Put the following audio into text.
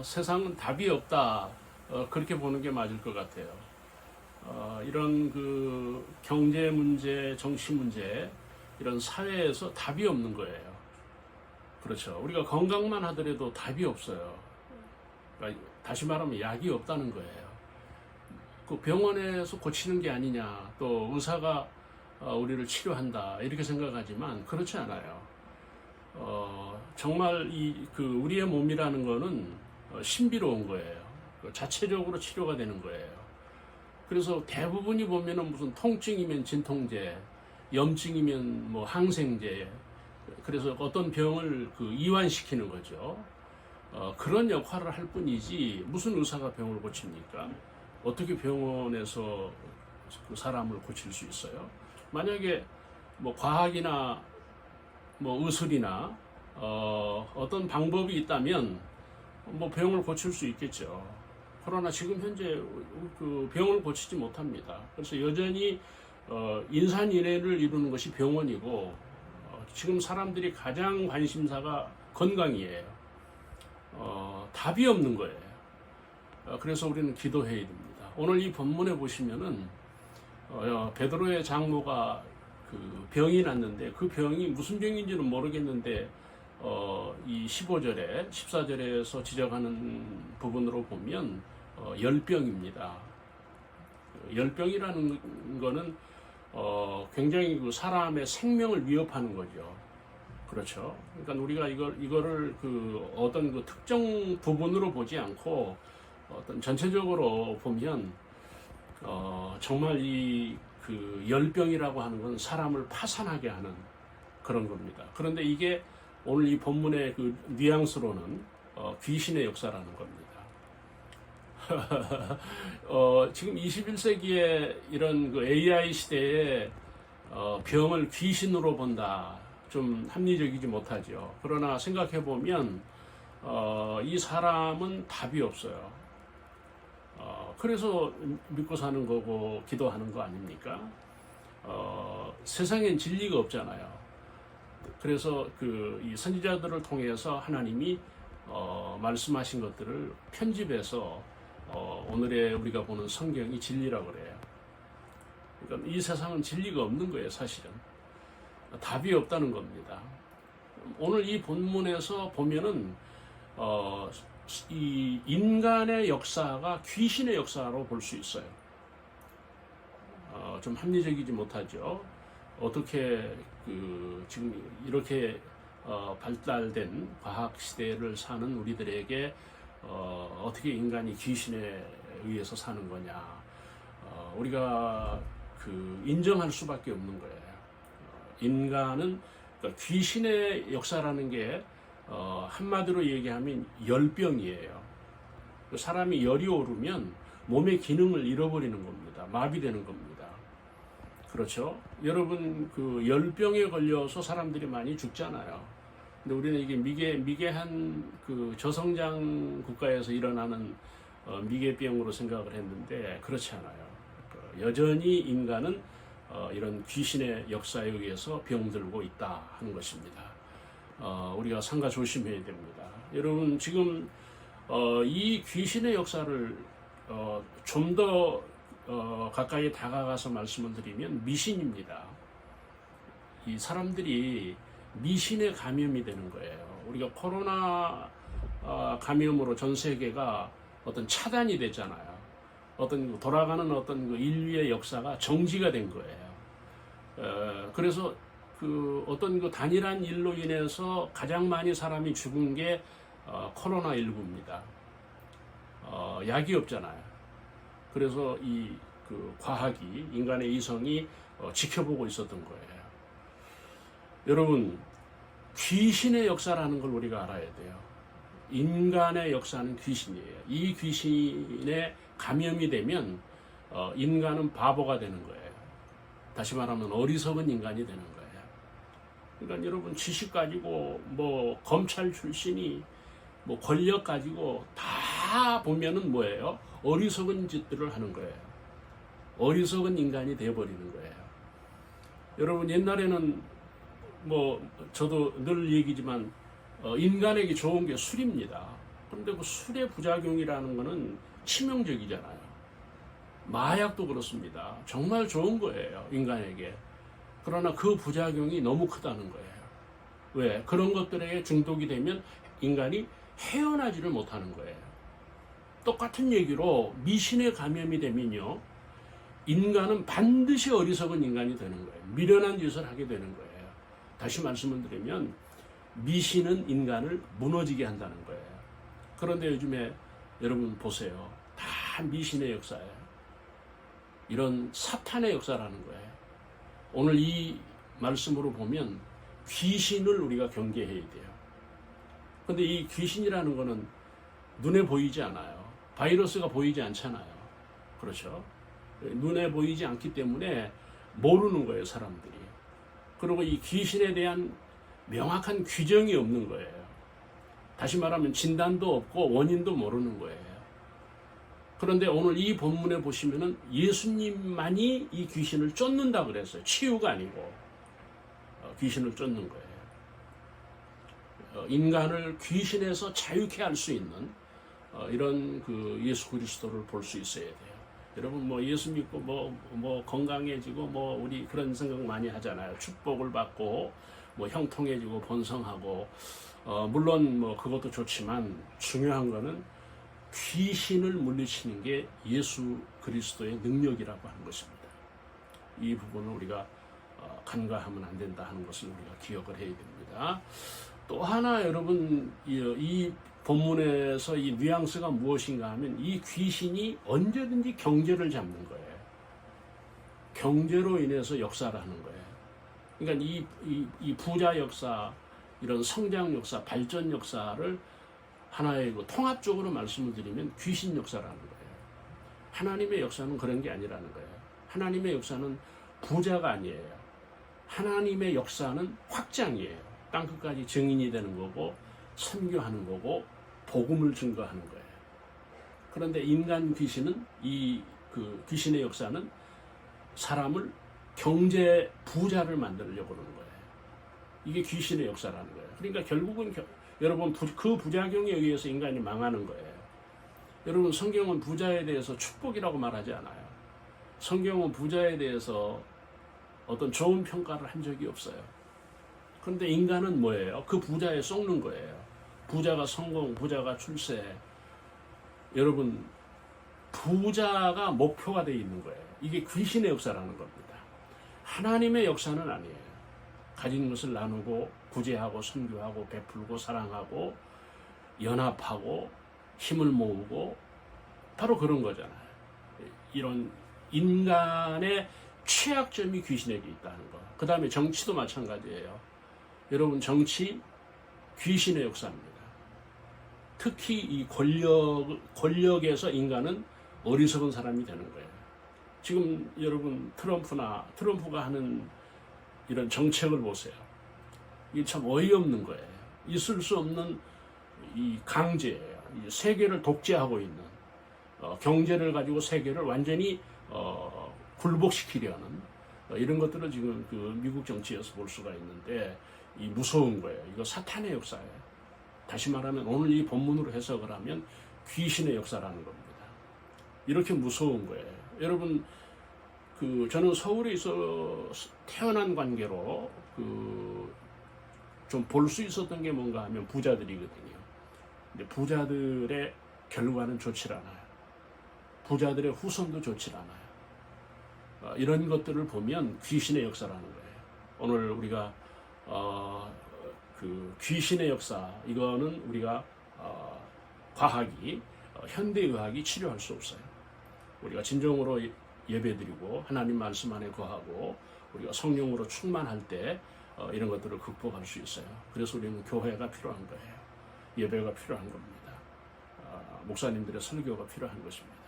세상은 답이 없다. 그렇게 보는 게 맞을 것 같아요. 이런 그 경제 문제, 정치 문제, 이런 사회에서 답이 없는 거예요. 그렇죠. 우리가 건강만 하더라도 답이 없어요. 그러니까 다시 말하면 약이 없다는 거예요. 그 병원에서 고치는 게 아니냐, 또 의사가 우리를 치료한다 이렇게 생각하지만 그렇지 않아요. 정말 우리의 몸이라는 거는 신비로운 거예요. 자체적으로 치료가 되는 거예요. 그래서 대부분이 보면은 무슨 통증이면 진통제, 염증이면 뭐 항생제, 그래서 어떤 병을 이완시키는 거죠. 그런 역할을 할 뿐이지 무슨 의사가 병을 고칩니까? 어떻게 병원에서 그 사람을 고칠 수 있어요? 만약에 뭐 과학이나 뭐 의술이나 어떤 방법이 있다면 뭐 병을 고칠 수 있겠죠. 그러나 지금 현재 그 병을 고치지 못합니다. 그래서 여전히 인산인해를 이루는 것이 병원이고 지금 사람들이 가장 관심사가 건강이에요. 답이 없는 거예요. 그래서 우리는 기도해야 됩니다. 오늘 이 본문에 보시면은 베드로의 장모가 그 병이 났는데 그 병이 무슨 병인지는 모르겠는데 이 15절에 14절에서 지적하는 부분으로 보면 열병입니다. 열병이라는 거는 굉장히 그 사람의 생명을 위협하는 거죠. 그렇죠. 그러니까 우리가 이거를 그 어떤 그 특정 부분으로 보지 않고 어떤 전체적으로 보면 정말 그 열병이라고 하는 건 사람을 파산하게 하는 그런 겁니다. 그런데 이게 오늘 이 본문의 그 뉘앙스로는 귀신의 역사라는 겁니다. 지금 21세기에 이런 그 AI 시대에 병을 귀신으로 본다. 좀 합리적이지 못하죠. 그러나 생각해 보면 이 사람은 답이 없어요. 그래서 믿고 사는 거고 기도하는 거 아닙니까? 세상엔 진리가 없잖아요. 그래서 이 선지자들을 통해서 하나님이 말씀하신 것들을 편집해서 오늘의 우리가 보는 성경이 진리라고 그래요. 그러니까 이 세상은 진리가 없는 거예요, 사실은. 답이 없다는 겁니다. 오늘 이 본문에서 보면은 이 인간의 역사가 귀신의 역사로 볼 수 있어요. 좀 합리적이지 못하죠. 어떻게 지금 이렇게 발달된 과학 시대를 사는 우리들에게 어떻게 인간이 귀신에 의해서 사는 거냐? 우리가 인정할 수밖에 없는 거예요. 인간은 그러니까 귀신의 역사라는 게 한마디로 얘기하면 열병이에요. 사람이 열이 오르면 몸의 기능을 잃어버리는 겁니다. 마비되는 겁니다. 그렇죠? 여러분 열병에 걸려서 사람들이 많이 죽잖아요. 근데 우리는 이게 미개한 저성장 국가에서 일어나는 미개병으로 생각을 했는데 그렇지 않아요. 여전히 인간은 이런 귀신의 역사에 의해서 병들고 있다 하는 것입니다. 우리가 삼가 조심해야 됩니다. 여러분 지금 이 귀신의 역사를 좀 더 가까이 다가가서 말씀을 드리면 미신입니다. 이 사람들이 미신에 감염이 되는 거예요. 우리가 코로나 감염으로 전 세계가 어떤 차단이 됐잖아요. 어떤 돌아가는 어떤 인류의 역사가 정지가 된 거예요. 그래서 어떤 단일한 일로 인해서 가장 많이 사람이 죽은 게 코로나19입니다. 약이 없잖아요. 그래서 과학이 인간의 이성이 지켜보고 있었던 거예요. 여러분 귀신의 역사라는 걸 우리가 알아야 돼요. 인간의 역사는 귀신이에요. 이 귀신에 감염이 되면 인간은 바보가 되는 거예요. 다시 말하면 어리석은 인간이 되는 거예요. 그러니까 여러분 지식 가지고 뭐 검찰 출신이 뭐 권력 가지고 다 보면은 뭐예요? 어리석은 짓들을 하는 거예요. 어리석은 인간이 되어버리는 거예요. 여러분 옛날에는 뭐 저도 늘 얘기지만 인간에게 좋은 게 술입니다. 그런데 그 술의 부작용이라는 거는 치명적이잖아요. 마약도 그렇습니다. 정말 좋은 거예요, 인간에게. 그러나 그 부작용이 너무 크다는 거예요. 왜? 그런 것들에 중독이 되면 인간이 헤어나지를 못하는 거예요. 똑같은 얘기로 미신에 감염이 되면요, 인간은 반드시 어리석은 인간이 되는 거예요. 미련한 짓을 하게 되는 거예요. 다시 말씀을 드리면 미신은 인간을 무너지게 한다는 거예요. 그런데 요즘에 여러분 보세요. 다 미신의 역사예요. 이런 사탄의 역사라는 거예요. 오늘 이 말씀으로 보면 귀신을 우리가 경계해야 돼요. 근데 이 귀신이라는 거는 눈에 보이지 않아요. 바이러스가 보이지 않잖아요. 그렇죠? 눈에 보이지 않기 때문에 모르는 거예요, 사람들이. 그리고 이 귀신에 대한 명확한 규정이 없는 거예요. 다시 말하면 진단도 없고 원인도 모르는 거예요. 그런데 오늘 이 본문에 보시면은 예수님만이 이 귀신을 쫓는다 그랬어요. 치유가 아니고 귀신을 쫓는 거예요. 인간을 귀신에서 자유케 할 수 있는 이런 그 예수 그리스도를 볼 수 있어야 돼요. 여러분 뭐 예수 믿고 뭐 건강해지고 뭐 우리 그런 생각 많이 하잖아요. 축복을 받고 뭐 형통해지고 번성하고 물론 뭐 그것도 좋지만 중요한 거는 귀신을 물리치는 게 예수 그리스도의 능력이라고 하는 것입니다. 이 부분을 우리가 간과하면 안 된다 하는 것을 우리가 기억을 해야 됩니다. 또 하나 여러분 이 본문에서 이 뉘앙스가 무엇인가 하면 이 귀신이 언제든지 경제를 잡는 거예요. 경제로 인해서 역사를 하는 거예요. 그러니까 이 부자 역사, 이런 성장 역사, 발전 역사를 하나의 그 통합적으로 말씀을 드리면 귀신 역사라는 거예요. 하나님의 역사는 그런 게 아니라는 거예요. 하나님의 역사는 부자가 아니에요. 하나님의 역사는 확장이에요. 땅끝까지 증인이 되는 거고 선교하는 거고 복음을 증거하는 거예요. 그런데 인간 귀신은 그 귀신의 역사는 사람을 경제 부자를 만들려고 하는 거예요. 이게 귀신의 역사라는 거예요. 그러니까 결국은 여러분 그 부작용에 의해서 인간이 망하는 거예요. 여러분 성경은 부자에 대해서 축복이라고 말하지 않아요. 성경은 부자에 대해서 어떤 좋은 평가를 한 적이 없어요. 그런데 인간은 뭐예요? 그 부자에 속는 거예요. 부자가 성공, 부자가 출세. 여러분 부자가 목표가 되어 있는 거예요. 이게 귀신의 역사라는 겁니다. 하나님의 역사는 아니에요. 가진 것을 나누고 구제하고 선교하고 베풀고 사랑하고 연합하고 힘을 모으고 바로 그런 거잖아요. 이런 인간의 취약점이 귀신에게 있다는 거. 그 다음에 정치도 마찬가지예요. 여러분 정치 귀신의 역사입니다. 특히 이 권력에서 인간은 어리석은 사람이 되는 거예요. 지금 여러분 트럼프가 하는 이런 정책을 보세요. 이게 참 어이없는 거예요. 있을 수 없는 이 강제예요. 이 세계를 독재하고 있는 경제를 가지고 세계를 완전히 굴복시키려는 이런 것들을 지금 그 미국 정치에서 볼 수가 있는데 이 무서운 거예요. 이거 사탄의 역사예요. 다시 말하면 오늘 이 본문으로 해석을 하면 귀신의 역사라는 겁니다. 이렇게 무서운 거예요. 여러분 저는 서울에 있어 태어난 관계로 좀 볼 수 있었던 게 뭔가 하면 부자들이거든요. 근데 부자들의 결과는 좋지 않아요. 부자들의 후손도 좋지 않아요. 이런 것들을 보면 귀신의 역사라는 거예요. 오늘 우리가 그 귀신의 역사 이거는 우리가 과학이 현대의학이 치료할 수 없어요. 우리가 진정으로 예배드리고 하나님 말씀 안에 거하고 우리가 성령으로 충만할 때 이런 것들을 극복할 수 있어요. 그래서 우리는 교회가 필요한 거예요. 예배가 필요한 겁니다. 목사님들의 설교가 필요한 것입니다.